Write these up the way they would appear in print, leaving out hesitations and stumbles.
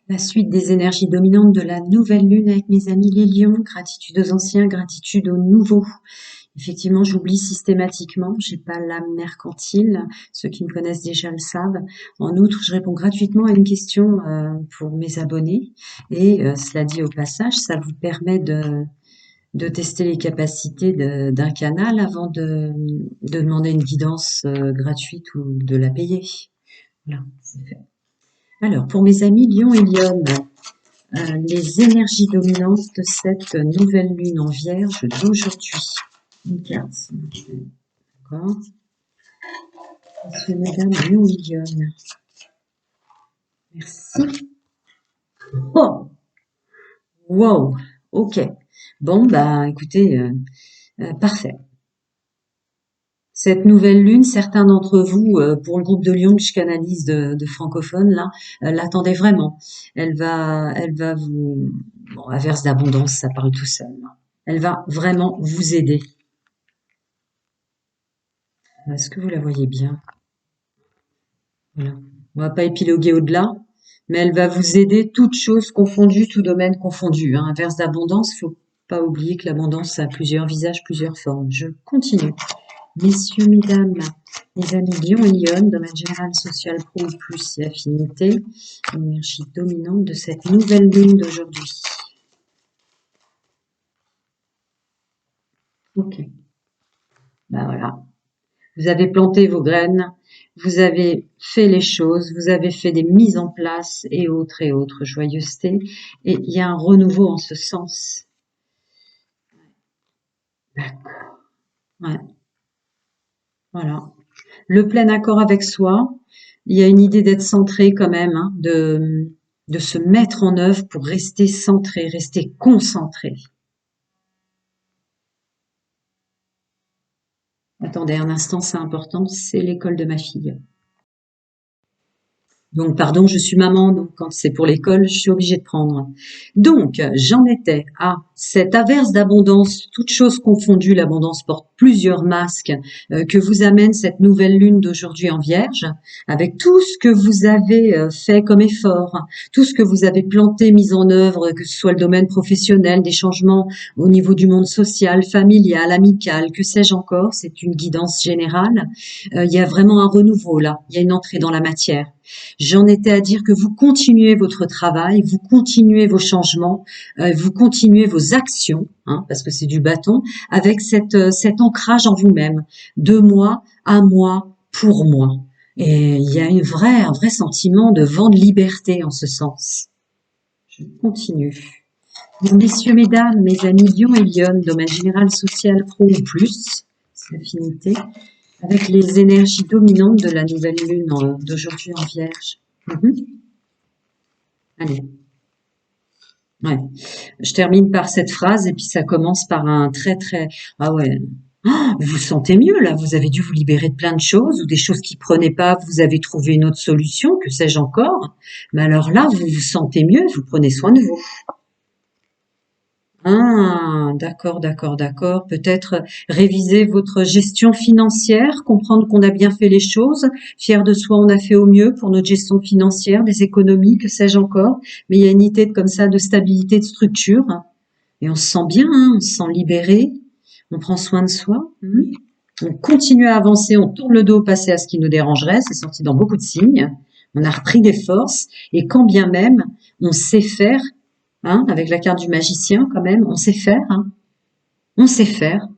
La suite des énergies dominantes de la nouvelle lune avec mes amis les lions. Gratitude aux anciens, gratitude aux nouveaux. Effectivement, j'oublie systématiquement, j'ai pas l'âme mercantile, ceux qui me connaissent déjà le savent. En outre, je réponds gratuitement à une question pour mes abonnés et cela dit au passage, ça vous permet de tester les capacités d'un canal avant de demander une guidance gratuite ou de la payer. Voilà, c'est fait. Alors, pour mes amis Lion et Lionne, les énergies dominantes de cette nouvelle lune en Vierge d'aujourd'hui. Une carte. D'accord. Monsieur, madame, Lion et Lionne. Merci. Oh, wow. Ok. Bon, bah, écoutez, parfait. Cette nouvelle lune, certains d'entre vous, pour le groupe de Lyon que je canalise de francophones, là, l'attendaient vraiment. Elle va vous, bon, averse d'abondance, ça parle tout seul. Elle va vraiment vous aider. Est-ce que vous la voyez bien? Voilà. On va pas épiloguer au-delà, mais elle va vous aider toutes choses confondues, tout domaine confondu. Hein. Inverse d'abondance, faut pas oublier que l'abondance a plusieurs visages, plusieurs formes. Je continue. Messieurs, mesdames, les amis Lion et Lionne, domaine général, social, pro, plus et affinité, énergie dominante de cette nouvelle lune d'aujourd'hui. Ok. Ben voilà. Vous avez planté vos graines, vous avez fait les choses, vous avez fait des mises en place et autres joyeusetés. Et il y a un renouveau en ce sens. D'accord. Ouais. Voilà. Le plein accord avec soi. Il y a une idée d'être centré quand même, hein, de se mettre en œuvre pour rester centré, rester concentré. Attendez un instant, c'est important, c'est l'école de ma fille. Donc, pardon, je suis maman, donc quand c'est pour l'école, je suis obligée de prendre. Donc, j'en étais à cette averse d'abondance, toutes choses confondues, l'abondance porte plusieurs masques, que vous amène cette nouvelle lune d'aujourd'hui en Vierge, avec tout ce que vous avez fait comme effort, tout ce que vous avez planté, mis en œuvre, que ce soit le domaine professionnel, des changements au niveau du monde social, familial, amical, que sais-je encore, c'est une guidance générale. Il y a vraiment un renouveau là, il y a une entrée dans la matière. J'en étais à dire que vous continuez votre travail, vous continuez vos changements, vous continuez vos actions, hein, parce que c'est du bâton, avec cet ancrage en vous-même, de moi à moi, pour moi. Et il y a un vrai sentiment de vent de liberté en ce sens. Je continue. Messieurs, mesdames, mes amis Lion et Lionne, domaine général, social, pro ou plus, c'est l'affinité, avec les énergies dominantes de la nouvelle lune d'aujourd'hui en Vierge. Allez, ouais. Je termine par cette phrase et puis ça commence par un très... Ah ouais, vous vous sentez mieux là, vous avez dû vous libérer de plein de choses ou des choses qui prenaient pas, vous avez trouvé une autre solution, que sais-je encore. Mais alors là, vous vous sentez mieux, vous prenez soin de vous. Ah, d'accord, d'accord, d'accord. Peut-être réviser votre gestion financière, comprendre qu'on a bien fait les choses, fier de soi, on a fait au mieux pour notre gestion financière, des économies, que sais-je encore. Mais il y a une idée comme ça de stabilité, de structure. Et on se sent bien, hein, on se sent libéré, on prend soin de soi. On continue à avancer, on tourne le dos au passé à ce qui nous dérangerait, c'est sorti dans beaucoup de signes. On a repris des forces et quand bien même on sait faire, hein, avec la carte du magicien quand même, on sait faire, hein, on sait faire.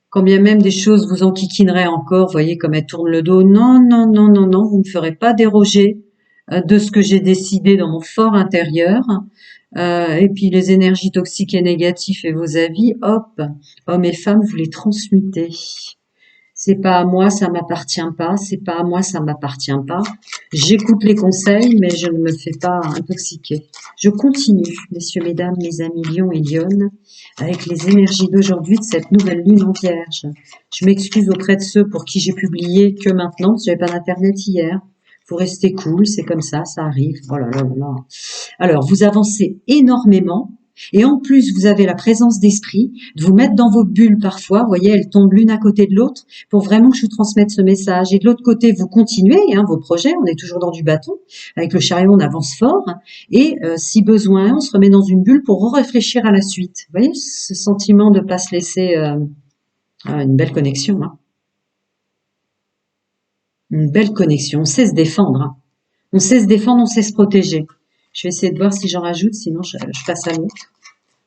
Quand bien même des choses vous enquiquineraient encore, voyez comme elle tourne le dos, non, non, non, non, non, vous ne me ferez pas déroger de ce que j'ai décidé dans mon fort intérieur. Et puis les énergies toxiques et négatives et vos avis, hop, hommes et femmes, vous les transmutez. C'est pas à moi, ça m'appartient pas. C'est pas à moi, ça m'appartient pas. J'écoute les conseils, mais je ne me fais pas intoxiquer. Je continue, messieurs, mesdames, mes amis Lion et Lionne, avec les énergies d'aujourd'hui de cette nouvelle lune en Vierge. Je m'excuse auprès de ceux pour qui j'ai publié que maintenant, parce que j'avais pas d'internet hier. Faut rester cool, c'est comme ça arrive. Oh là là là là. Alors, vous avancez énormément. Et en plus, vous avez la présence d'esprit de vous mettre dans vos bulles parfois. Vous voyez, elles tombent l'une à côté de l'autre pour vraiment que je vous transmette ce message. Et de l'autre côté, vous continuez vos projets. On est toujours dans du bâton. Avec le chariot, on avance fort. Et si besoin, on se remet dans une bulle pour réfléchir à la suite. Vous voyez, ce sentiment de ne pas se laisser... une belle connexion. Hein. Une belle connexion. On sait se défendre. Hein. On sait se défendre, on sait se protéger. Je vais essayer de voir si j'en rajoute, sinon je passe à l'autre.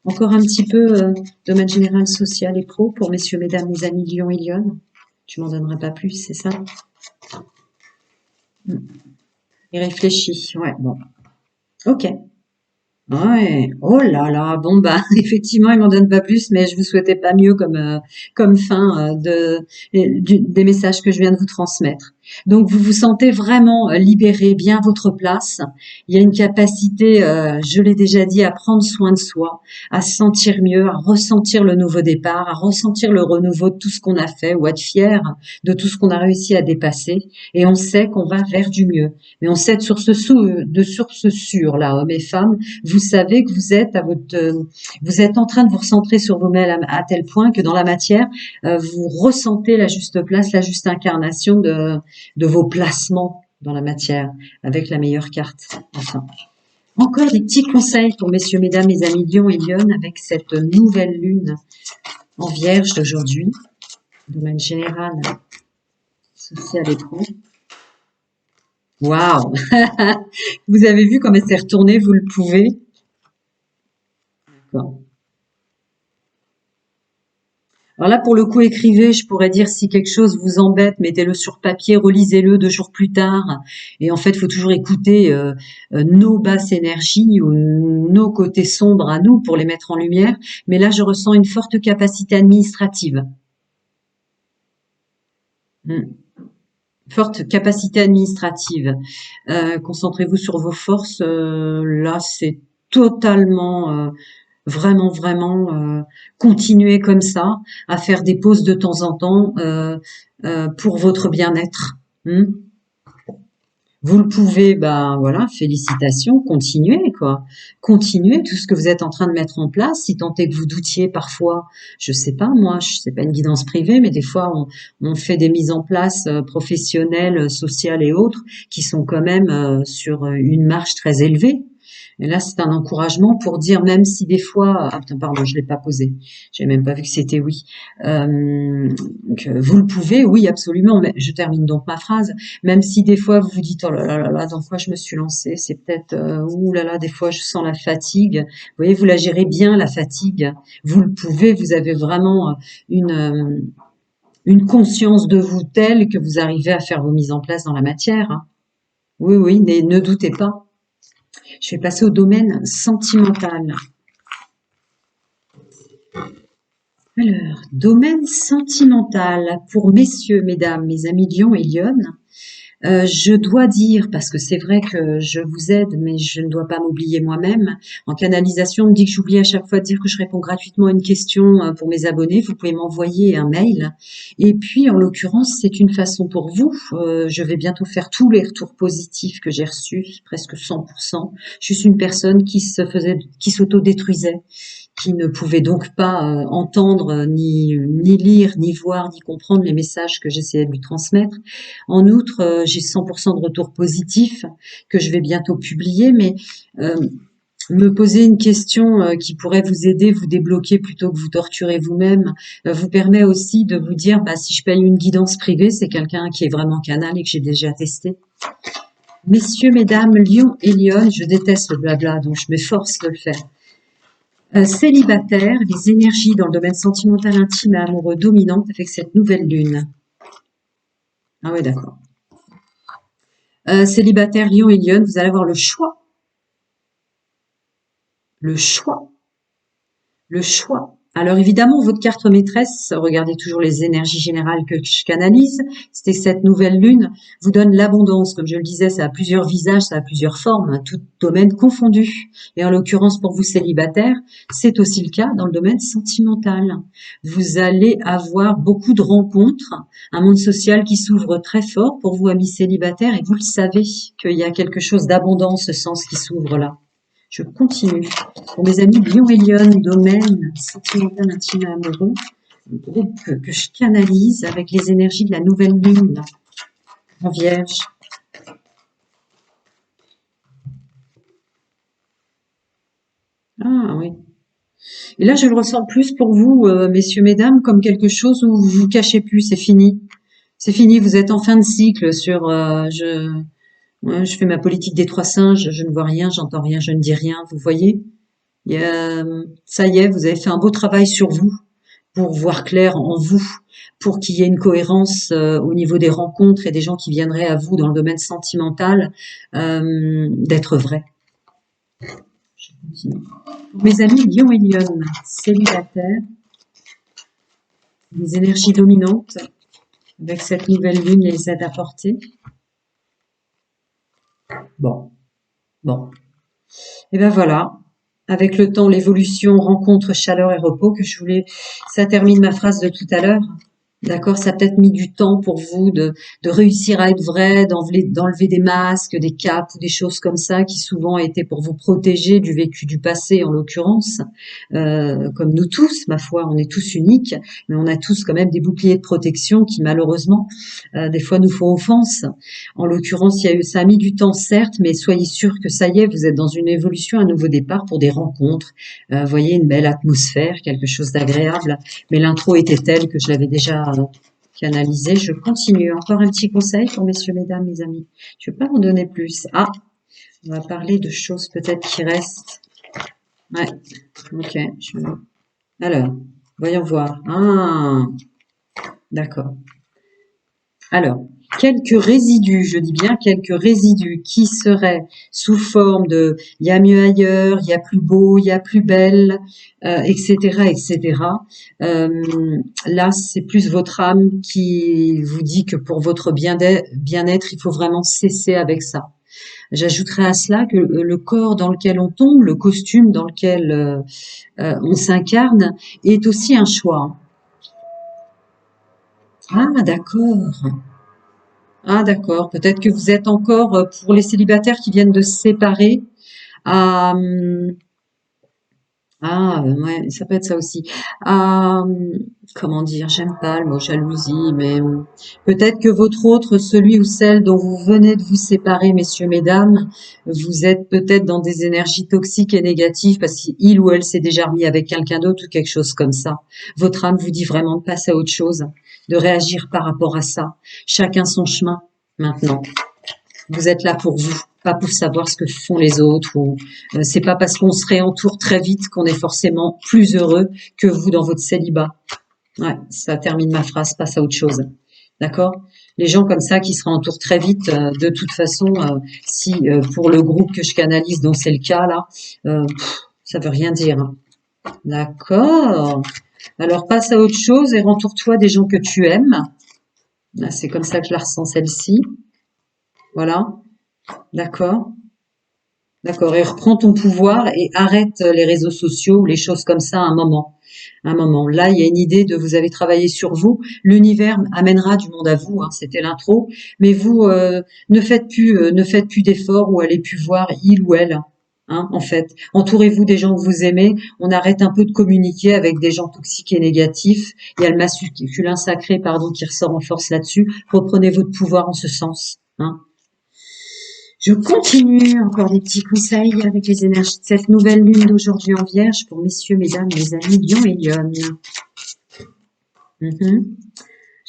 Encore un petit peu domaine général, social et pro pour messieurs, mesdames, les amis Lion et Lyon. Tu m'en donneras pas plus, c'est ça? Et réfléchis. Ouais, bon. Ok. Ouais. Oh là là. Bon bah effectivement, il m'en donne pas plus, mais je vous souhaitais pas mieux comme fin des messages que je viens de vous transmettre. Donc vous vous sentez vraiment libéré, bien à votre place. Il y a une capacité, je l'ai déjà dit, à prendre soin de soi, à se sentir mieux, à ressentir le nouveau départ, à ressentir le renouveau de tout ce qu'on a fait ou être fier de tout ce qu'on a réussi à dépasser. Et on sait qu'on va vers du mieux. Mais on sait sur ce sûr là, hommes et femmes, vous savez que vous êtes en train de vous recentrer sur vous-même à tel point que dans la matière, vous ressentez la juste place, la juste incarnation de vos placements dans la matière, avec la meilleure carte. Enfin, encore des petits conseils pour messieurs, mesdames, mes amis Lion et Lyon, avec cette nouvelle lune en Vierge d'aujourd'hui, domaine général, social et pro. Waouh! Vous avez vu comme elle s'est retournée, vous le pouvez. D'accord. Alors là, pour le coup, écrivez, je pourrais dire si quelque chose vous embête, mettez-le sur papier, relisez-le 2 jours plus tard. Et en fait, il faut toujours écouter nos basses énergies ou nos côtés sombres à nous pour les mettre en lumière. Mais là, je ressens une forte capacité administrative. Forte capacité administrative. Concentrez-vous sur vos forces. Là, c'est totalement... vraiment continuer comme ça, à faire des pauses de temps en temps pour votre bien-être. Vous le pouvez, ben voilà, félicitations, continuez quoi. Continuez tout ce que vous êtes en train de mettre en place, si tant est que vous doutiez parfois, je sais pas moi, je sais pas une guidance privée, mais des fois on fait des mises en place professionnelles, sociales et autres qui sont quand même sur une marche très élevée. Et là, c'est un encouragement pour dire, même si des fois, ah putain, pardon, je l'ai pas posé, j'ai même pas vu que c'était oui. Donc, vous le pouvez, oui, absolument. Mais je termine donc ma phrase. Même si des fois vous vous dites, oh là là là là, dans quoi je me suis lancée, c'est peut-être, ouh là là, des fois je sens la fatigue. Vous voyez, vous la gérez bien la fatigue. Vous le pouvez, vous avez vraiment une conscience de vous telle que vous arrivez à faire vos mises en place dans la matière. Hein. Oui, oui, ne doutez pas. Je vais passer au domaine sentimental. Alors, domaine sentimental pour messieurs, mesdames, mes amis Lion et Lyon. Je dois dire, parce que c'est vrai que je vous aide, mais je ne dois pas m'oublier moi-même. En canalisation, on me dit que j'oublie à chaque fois de dire que je réponds gratuitement à une question pour mes abonnés. Vous pouvez m'envoyer un mail. Et puis, en l'occurrence, c'est une façon pour vous. Je vais bientôt faire tous les retours positifs que j'ai reçus, presque 100%. Je suis une personne qui s'auto-détruisait, qui ne pouvait donc pas entendre, ni lire, ni voir, ni comprendre les messages que j'essayais de lui transmettre. En outre, j'ai 100% de retours positifs que je vais bientôt publier, mais me poser une question qui pourrait vous aider, vous débloquer plutôt que vous torturer vous-même, vous permet aussi de vous dire, bah, si je paye une guidance privée, c'est quelqu'un qui est vraiment canal et que j'ai déjà testé. Messieurs, mesdames, Lion et Lyon, je déteste le blabla, donc je m'efforce de le faire. Célibataire, les énergies dans le domaine sentimental, intime et amoureux dominantes avec cette nouvelle lune. Ah ouais, d'accord. Célibataire, Lion et Lyon, vous allez avoir le choix. Le choix. Le choix. Alors évidemment, votre carte maîtresse, regardez toujours les énergies générales que je canalise, c'était cette nouvelle lune, vous donne l'abondance. Comme je le disais, ça a plusieurs visages, ça a plusieurs formes, tout domaine confondu. Et en l'occurrence, pour vous célibataires, c'est aussi le cas dans le domaine sentimental. Vous allez avoir beaucoup de rencontres, un monde social qui s'ouvre très fort pour vous, amis célibataires, et vous le savez qu'il y a quelque chose d'abondant, ce sens qui s'ouvre là. Je continue. Pour mes amis Lion et Lionne, domaine sentimental, intime et amoureux, le groupe que je canalise avec les énergies de la nouvelle lune en Vierge. Ah oui. Et là, je le ressens plus pour vous, messieurs, mesdames, comme quelque chose où vous vous cachez plus, c'est fini. C'est fini, vous êtes en fin de cycle sur ouais, je fais ma politique des trois singes, je ne vois rien, j'entends rien, je ne dis rien, vous voyez? Ça y est, vous avez fait un beau travail sur vous pour voir clair en vous, pour qu'il y ait une cohérence au niveau des rencontres et des gens qui viendraient à vous dans le domaine sentimental, d'être vrai. Je continue. Pour mes amis Lion et Lionne, célibataires, les énergies dominantes, avec cette nouvelle lune les aide à porter. Bon, bon. Et ben voilà. Avec le temps, l'évolution, rencontre, chaleur et repos que je voulais. Ça termine ma phrase de tout à l'heure. D'accord, ça a peut-être mis du temps pour vous de réussir à être vrai, d'enlever des masques, des capes ou des choses comme ça qui souvent étaient pour vous protéger du vécu du passé en l'occurrence. Comme nous tous, ma foi, on est tous uniques, mais on a tous quand même des boucliers de protection qui malheureusement des fois nous font offense. En l'occurrence, ça a mis du temps certes, mais soyez sûrs que ça y est, vous êtes dans une évolution, un nouveau départ pour des rencontres. Voyez, une belle atmosphère, quelque chose d'agréable. Mais l'intro était telle que je l'avais déjà canalisé. Je continue. Encore un petit conseil pour messieurs, mesdames, mes amis. Je ne vais pas vous donner plus. Ah, on va parler de choses peut-être qui restent. Ouais, ok. Alors, voyons voir. Ah, d'accord. Alors, quelques résidus, je dis bien quelques résidus qui seraient sous forme de il y a mieux ailleurs, il y a plus beau, il y a plus belle, etc., etc. Là, c'est plus votre âme qui vous dit que pour votre bien-être, il faut vraiment cesser avec ça. J'ajouterais à cela que le corps dans lequel on tombe, le costume dans lequel on s'incarne, est aussi un choix. Ah, d'accord. Ah d'accord, peut-être que vous êtes encore, pour les célibataires qui viennent de se séparer, à, ouais, ça peut être ça aussi. À, comment dire? J'aime pas le mot jalousie, mais peut-être que votre autre, celui ou celle dont vous venez de vous séparer, messieurs, mesdames, vous êtes peut-être dans des énergies toxiques et négatives parce qu'il ou elle s'est déjà remis avec quelqu'un d'autre ou quelque chose comme ça. Votre âme vous dit vraiment de passer à autre chose, de réagir par rapport à ça. Chacun son chemin maintenant. Vous êtes là pour vous, pas pour savoir ce que font les autres. Ou c'est pas parce qu'on se réentoure très vite qu'on est forcément plus heureux que vous dans votre célibat. Ouais, ça termine ma phrase, passe à autre chose. D'accord? Les gens comme ça qui se réentourent très vite, de toute façon, si pour le groupe que je canalise, dont c'est le cas là, ça veut rien dire. D'accord. Alors passe à autre chose et rentoure-toi des gens que tu aimes. Là, c'est comme ça que je la ressens celle-ci. Voilà. D'accord. D'accord. Et reprends ton pouvoir et arrête les réseaux sociaux ou les choses comme ça à un moment. Un moment. Là, il y a une idée de vous avez travaillé sur vous. L'univers amènera du monde à vous. Hein, c'était l'intro. Mais vous ne faites plus d'efforts ou allez plus voir il ou elle. Hein, en fait, entourez-vous des gens que vous aimez. On arrête un peu de communiquer avec des gens toxiques et négatifs. Il y a le masculin sacré, pardon, qui ressort en force là-dessus. Reprenez votre pouvoir en ce sens. Hein. Je continue, encore des petits conseils avec les énergies de cette nouvelle lune d'aujourd'hui en Vierge pour messieurs, mesdames, mes amis Lion et Lionne.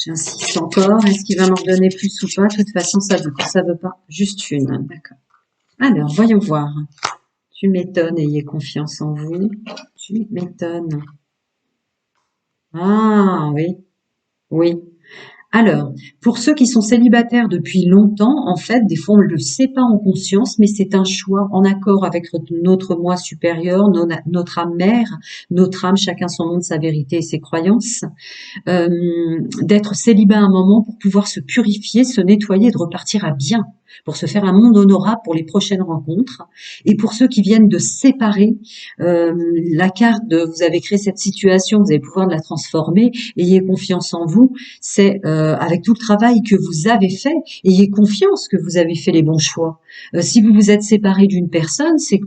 J'insiste encore, est-ce qu'il va m'en donner plus ou pas? De toute façon, ça veut pas. Juste une, d'accord. Alors, voyons voir. Tu m'étonnes, ayez confiance en vous. Tu m'étonnes. Ah, oui, oui. Alors, pour ceux qui sont célibataires depuis longtemps, en fait, des fois on ne le sait pas en conscience, mais c'est un choix en accord avec notre moi supérieur, notre âme mère, notre âme, chacun son monde, sa vérité et ses croyances, d'être célibat un moment pour pouvoir se purifier, se nettoyer, de repartir à bien. pour se faire un monde honorable pour les prochaines rencontres. Et pour ceux qui viennent de séparer, la carte de vous avez créé cette situation, vous avez le pouvoir de la transformer, ayez confiance en vous, c'est avec tout le travail que vous avez fait, ayez confiance que vous avez fait les bons choix. Si vous vous êtes séparé d'une personne, c'est que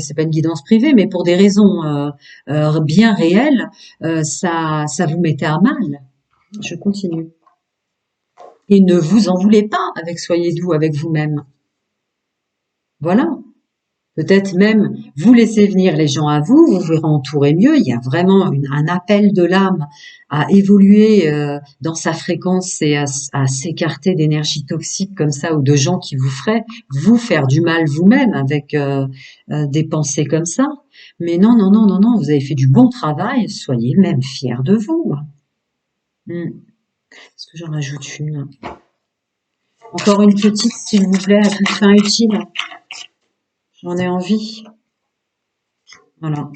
c'est pas une guidance privée, mais pour des raisons bien réelles, ça vous mettait à mal. Je continue. Et ne vous en voulez pas soyez doux avec vous-même. Voilà. Peut-être même vous laissez venir les gens à vous, vous verrez entourer mieux. Il y a vraiment un appel de l'âme à évoluer dans sa fréquence et à s'écarter d'énergie toxique comme ça ou de gens qui vous feraient vous faire du mal vous-même avec des pensées comme ça. Mais non, non, non, non, non, vous avez fait du bon travail, soyez même fiers de vous. Est-ce que j'en rajoute une? Encore une petite, s'il vous plaît, à toute fin utile. J'en ai envie. Voilà.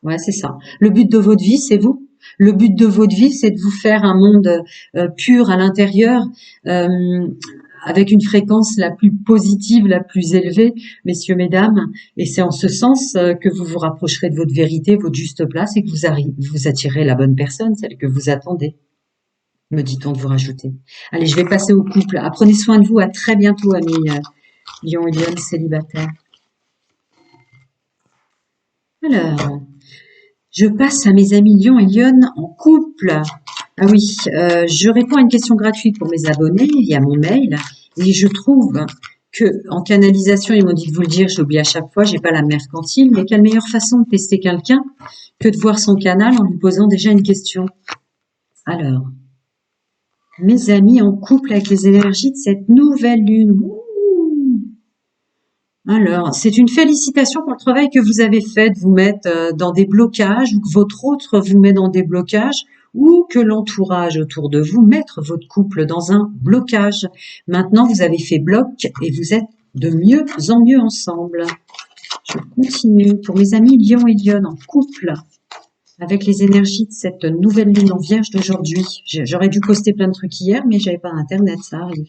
Ouais, c'est ça. Le but de votre vie, c'est vous. Le but de votre vie, c'est de vous faire un monde pur à l'intérieur, avec une fréquence la plus positive, la plus élevée, messieurs, mesdames. Et c'est en ce sens que vous vous rapprocherez de votre vérité, votre juste place, et que vous attirerez la bonne personne, celle que vous attendez. Me dit-on de vous rajouter. Allez, je vais passer au couple. Prenez soin de vous. À très bientôt, amis Lion et Lionne célibataires. Alors, je passe à mes amis Lion et Lionne en couple. Ah oui, je réponds à une question gratuite pour mes abonnés via mon mail. Et je trouve que en canalisation, ils m'ont dit de vous le dire, j'oublie à chaque fois, j'ai pas la mercantile, mais quelle meilleure façon de tester quelqu'un que de voir son canal en lui posant déjà une question. Alors, mes amis en couple avec les énergies de cette nouvelle lune. Ouh. Alors, c'est une félicitation pour le travail que vous avez fait de vous mettre dans des blocages ou que votre autre vous met dans des blocages ou que l'entourage autour de vous mette votre couple dans un blocage. Maintenant, vous avez fait bloc et vous êtes de mieux en mieux ensemble. Je continue. Pour mes amis Lion et Lionne en couple, avec les énergies de cette nouvelle lune en vierge d'aujourd'hui. J'aurais dû poster plein de trucs hier, mais j'avais pas internet, ça arrive.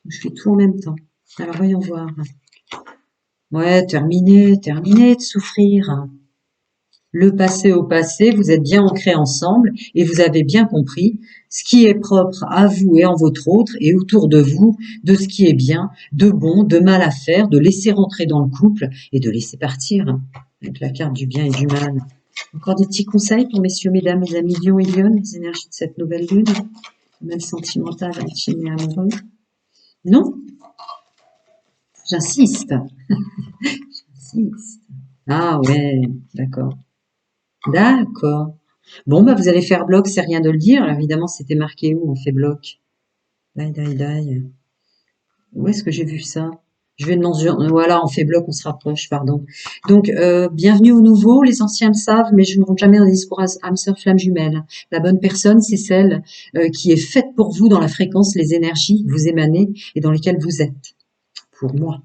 Donc, je fais tout en même temps. Alors, voyons voir. Ouais, terminez de souffrir. Le passé au passé, vous êtes bien ancrés ensemble et vous avez bien compris ce qui est propre à vous et en votre autre et autour de vous, de ce qui est bien, de bon, de mal à faire, de laisser rentrer dans le couple et de laisser partir avec la carte du bien et du mal. Encore des petits conseils pour messieurs, mesdames, mes amis Lion et Lionne, les énergies de cette nouvelle lune, même sentimentale, intime et amoureux. Non? J'insiste. J'insiste. Ah ouais, d'accord. D'accord. Bon, bah vous allez faire bloc, c'est rien de le dire. Alors, évidemment, c'était marqué où on fait bloc. Die. Où est-ce que j'ai vu ça? Je vais demander. Voilà, on fait bloc, on se rapproche, pardon. Donc, bienvenue aux nouveaux. Les anciens le savent, mais je ne rentre jamais dans des discours âme sœur flamme jumelle. La bonne personne, c'est celle qui est faite pour vous dans la fréquence, les énergies que vous émanez et dans lesquelles vous êtes. Pour moi.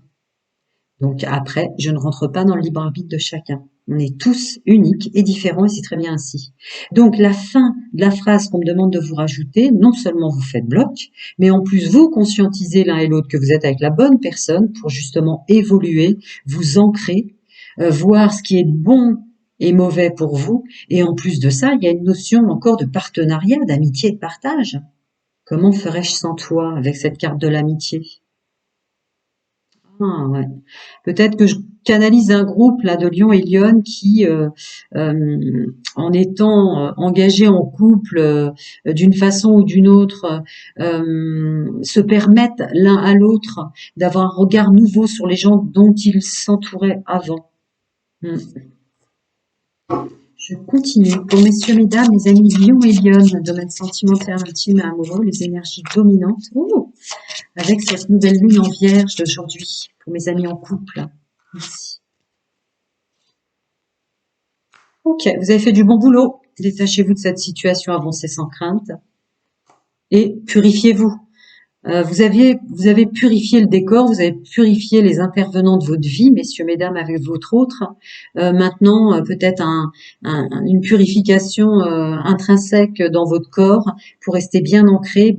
Donc après, je ne rentre pas dans le libre arbitre de chacun. On est tous uniques et différents et c'est très bien ainsi. Donc la fin de la phrase qu'on me demande de vous rajouter, non seulement vous faites bloc, mais en plus vous conscientisez l'un et l'autre que vous êtes avec la bonne personne pour justement évoluer, vous ancrer, voir ce qui est bon et mauvais pour vous. Et en plus de ça, il y a une notion encore de partenariat, d'amitié et de partage. Comment ferais-je sans toi avec cette carte de l'amitié? Ah ouais. Peut-être que je canalise un groupe là de Lion et Lionne qui, en étant engagés en couple d'une façon ou d'une autre, se permettent l'un à l'autre d'avoir un regard nouveau sur les gens dont ils s'entouraient avant. Hmm. Je continue. Pour messieurs, mesdames, mes amis Lion et Lionne, domaine sentimental, intime et amoureux, les énergies dominantes. Ouh, avec cette nouvelle lune en vierge d'aujourd'hui, pour mes amis en couple. Merci. Ok, vous avez fait du bon boulot. Détachez-vous de cette situation, avancez sans crainte. Et purifiez-vous. Vous avez purifié le décor, vous avez purifié les intervenants de votre vie, messieurs, mesdames, avec votre autre. Maintenant, peut-être une purification intrinsèque dans votre corps pour rester bien ancré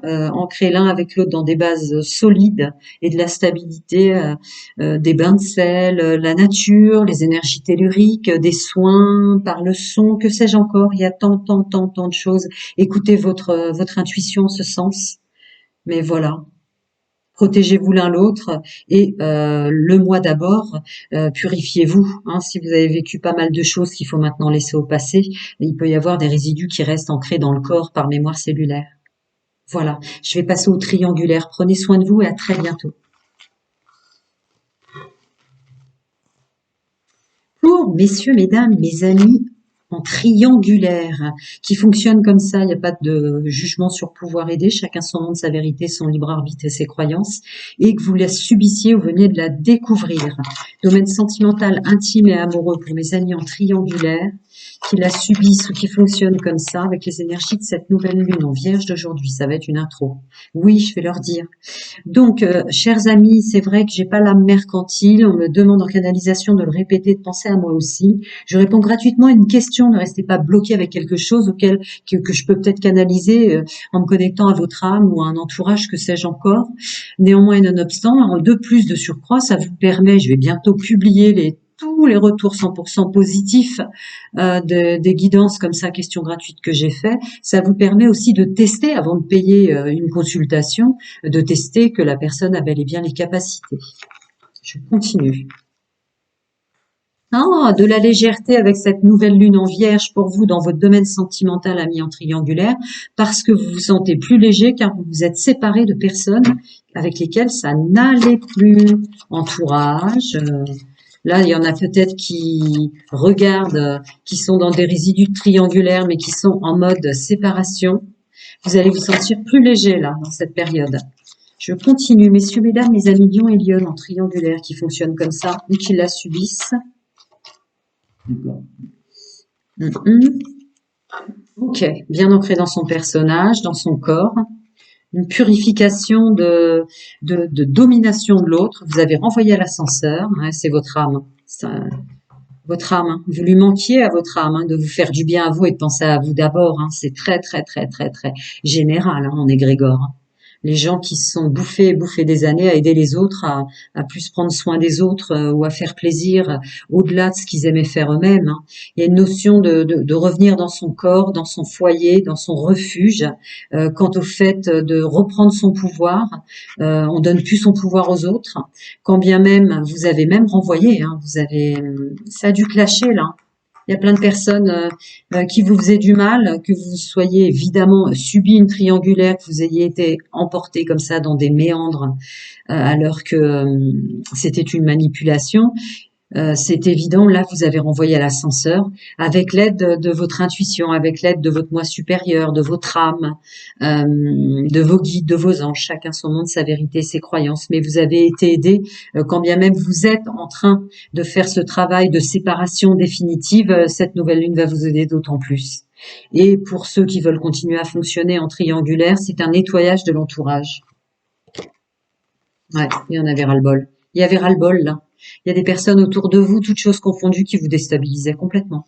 l'un avec l'autre dans des bases solides et de la stabilité, des bains de sel, la nature, les énergies telluriques, des soins par le son, que sais-je encore. Il y a tant de choses. Écoutez votre intuition en ce sens. Mais voilà, protégez-vous l'un l'autre et le moi d'abord, purifiez-vous. Hein, si vous avez vécu pas mal de choses qu'il faut maintenant laisser au passé, il peut y avoir des résidus qui restent ancrés dans le corps par mémoire cellulaire. Voilà, je vais passer au triangulaire. Prenez soin de vous et à très bientôt. Pour messieurs, mesdames, mes amis, en triangulaire, qui fonctionne comme ça, il n'y a pas de jugement sur pouvoir aider, chacun son monde, sa vérité, son libre arbitre et ses croyances, et que vous la subissiez ou veniez de la découvrir. Domaine sentimental, intime et amoureux pour mes amis en triangulaire, qui la subissent ou qui fonctionnent comme ça, avec les énergies de cette nouvelle lune en vierge d'aujourd'hui. Ça va être une intro. Oui, je vais leur dire. Donc, chers amis, c'est vrai que j'ai pas l'âme mercantile. On me demande en canalisation de le répéter, de penser à moi aussi. Je réponds gratuitement à une question. Ne restez pas bloqué avec quelque chose que je peux peut-être canaliser en me connectant à votre âme ou à un entourage, que sais-je encore. Néanmoins et nonobstant, en de plus de surcroît, ça vous permet, je vais bientôt publier tous les retours 100% positifs des guidances comme ça, questions gratuites que j'ai fait. Ça vous permet aussi de tester, avant de payer une consultation, de tester que la personne a bel et bien les capacités. Je continue. Ah, de la légèreté avec cette nouvelle lune en vierge pour vous dans votre domaine sentimental, ami en triangulaire, parce que vous vous sentez plus léger car vous vous êtes séparé de personnes avec lesquelles ça n'allait plus. Entourage, là, il y en a peut-être qui regardent, qui sont dans des résidus triangulaires, mais qui sont en mode séparation. Vous allez vous sentir plus léger, là, dans cette période. Je continue. Messieurs, mesdames, mes amis Lion et Lyon en triangulaire qui fonctionnent comme ça ou qui la subissent. Ok, bien ancré dans son personnage, dans son corps. Une purification de domination de l'autre. Vous avez renvoyé à l'ascenseur, hein, c'est votre âme. Votre âme, hein. Vous lui manquiez à votre âme, hein, de vous faire du bien à vous et de penser à vous d'abord. Hein. C'est très général en égrégore. Hein. Les gens qui se sont bouffés des années à aider les autres, à plus prendre soin des autres ou à faire plaisir au-delà de ce qu'ils aimaient faire eux-mêmes. Hein. Il y a une notion de revenir dans son corps, dans son foyer, dans son refuge. Quant au fait de reprendre son pouvoir, on donne plus son pouvoir aux autres. Quand bien même, vous avez même renvoyé, hein, ça a dû clasher là. Il y a plein de personnes qui vous faisaient du mal, que vous soyez évidemment subi une triangulaire, que vous ayez été emporté comme ça dans des méandres alors que c'était une manipulation. C'est évident, là vous avez renvoyé à l'ascenseur avec l'aide de votre intuition, avec l'aide de votre moi supérieur, de votre âme, de vos guides, de vos anges, chacun son monde, sa vérité, ses croyances. Mais vous avez été aidé, quand bien même vous êtes en train de faire ce travail de séparation définitive, cette nouvelle lune va vous aider d'autant plus. Et pour ceux qui veulent continuer à fonctionner en triangulaire, c'est un nettoyage de l'entourage. Ouais, il y en avait ras-le-bol. Il y avait ras-le-bol là. Il y a des personnes autour de vous, toutes choses confondues, qui vous déstabilisaient complètement.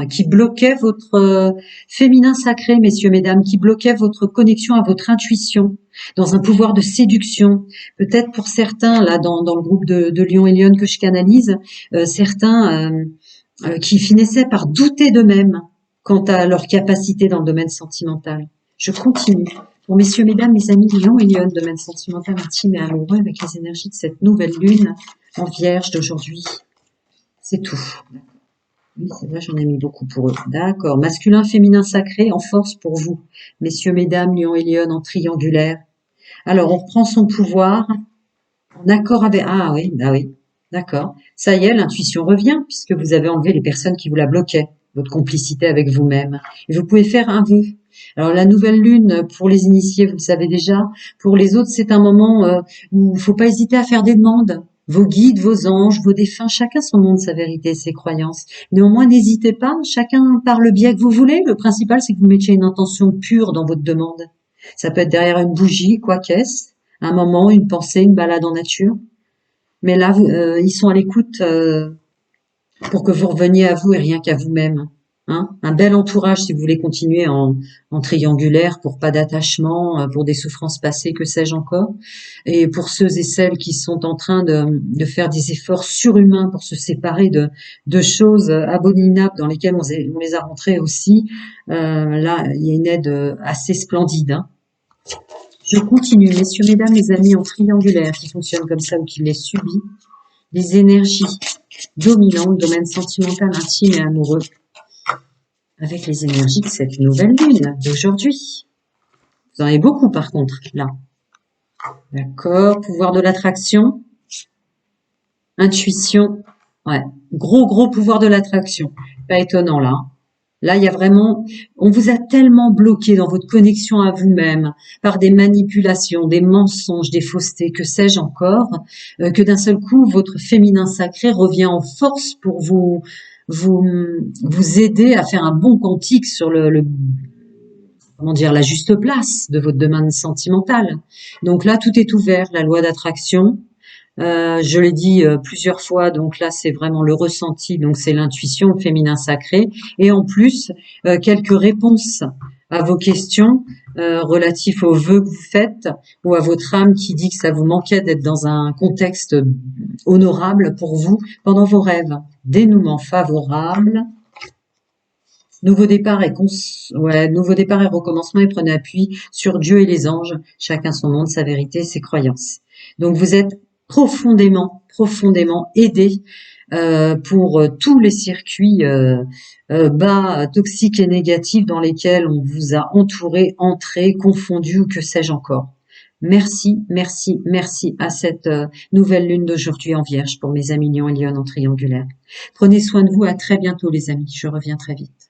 Qui bloquaient votre féminin sacré, messieurs, mesdames, qui bloquaient votre connexion à votre intuition, dans un pouvoir de séduction. Peut-être pour certains, là, dans le groupe de Lion et Lyon que je canalise, certains qui finissaient par douter d'eux-mêmes quant à leur capacité dans le domaine sentimental. Je continue. Pour messieurs, mesdames, mes amis Lion et Lyon, domaine sentimental, intime et amoureux, avec les énergies de cette nouvelle lune en vierge d'aujourd'hui. C'est tout. Oui, c'est vrai, j'en ai mis beaucoup pour eux. D'accord. Masculin, féminin, sacré, en force pour vous. Messieurs, mesdames, Lion et Lyon en triangulaire. Alors, on reprend son pouvoir en accord avec... Ah oui, bah oui. D'accord. Ça y est, l'intuition revient, puisque vous avez enlevé les personnes qui vous la bloquaient. Votre complicité avec vous-même. Et vous pouvez faire un vœu. Alors la nouvelle lune, pour les initiés, vous le savez déjà. Pour les autres, c'est un moment où il ne faut pas hésiter à faire des demandes. vos guides, vos anges, vos défunts, chacun son monde, sa vérité, ses croyances. Néanmoins, n'hésitez pas, chacun par le biais que vous voulez. Le principal, c'est que vous mettiez une intention pure dans votre demande. Ça peut être derrière une bougie, quoi qu'est-ce, un moment, une pensée, une balade en nature. Mais là, ils sont à l'écoute pour que vous reveniez à vous et rien qu'à vous-même. Hein, un bel entourage si vous voulez continuer en triangulaire pour pas d'attachement, pour des souffrances passées, que sais-je encore. Et pour ceux et celles qui sont en train de faire des efforts surhumains pour se séparer de choses abominables dans lesquelles on les a rentrés aussi, là, il y a une aide assez splendide. Hein. Je continue, messieurs, mesdames, mes amis en triangulaire qui fonctionnent comme ça ou qui les subissent. Les énergies dominantes, domaine sentimental, intime et amoureux, avec les énergies de cette nouvelle lune d'aujourd'hui. Vous en avez beaucoup par contre, là. D'accord, pouvoir de l'attraction, intuition, ouais, gros pouvoir de l'attraction. Pas étonnant là. Là, il y a vraiment, on vous a tellement bloqué dans votre connexion à vous-même par des manipulations, des mensonges, des faussetés, que sais-je encore, que d'un seul coup, votre féminin sacré revient en force pour vous aider à faire un bon quantique sur comment dire, la juste place de votre demande sentimentale. Donc là, tout est ouvert, la loi d'attraction. Je l'ai dit plusieurs fois, donc là c'est vraiment le ressenti, donc c'est l'intuition féminin sacré, et en plus quelques réponses à vos questions relatifs aux vœux que vous faites ou à votre âme qui dit que ça vous manquait d'être dans un contexte honorable pour vous pendant vos rêves. Dénouement favorable. Nouveau départ nouveau départ et recommencement, et prenez appui sur Dieu et les anges, chacun son monde, sa vérité, ses croyances. Donc vous êtes profondément aidé pour tous les circuits bas, toxiques et négatifs dans lesquels on vous a entouré, entré, confondu ou que sais-je encore. Merci à cette nouvelle lune d'aujourd'hui en Vierge pour mes amis Lion et Lyon en triangulaire. Prenez soin de vous, à très bientôt les amis, je reviens très vite.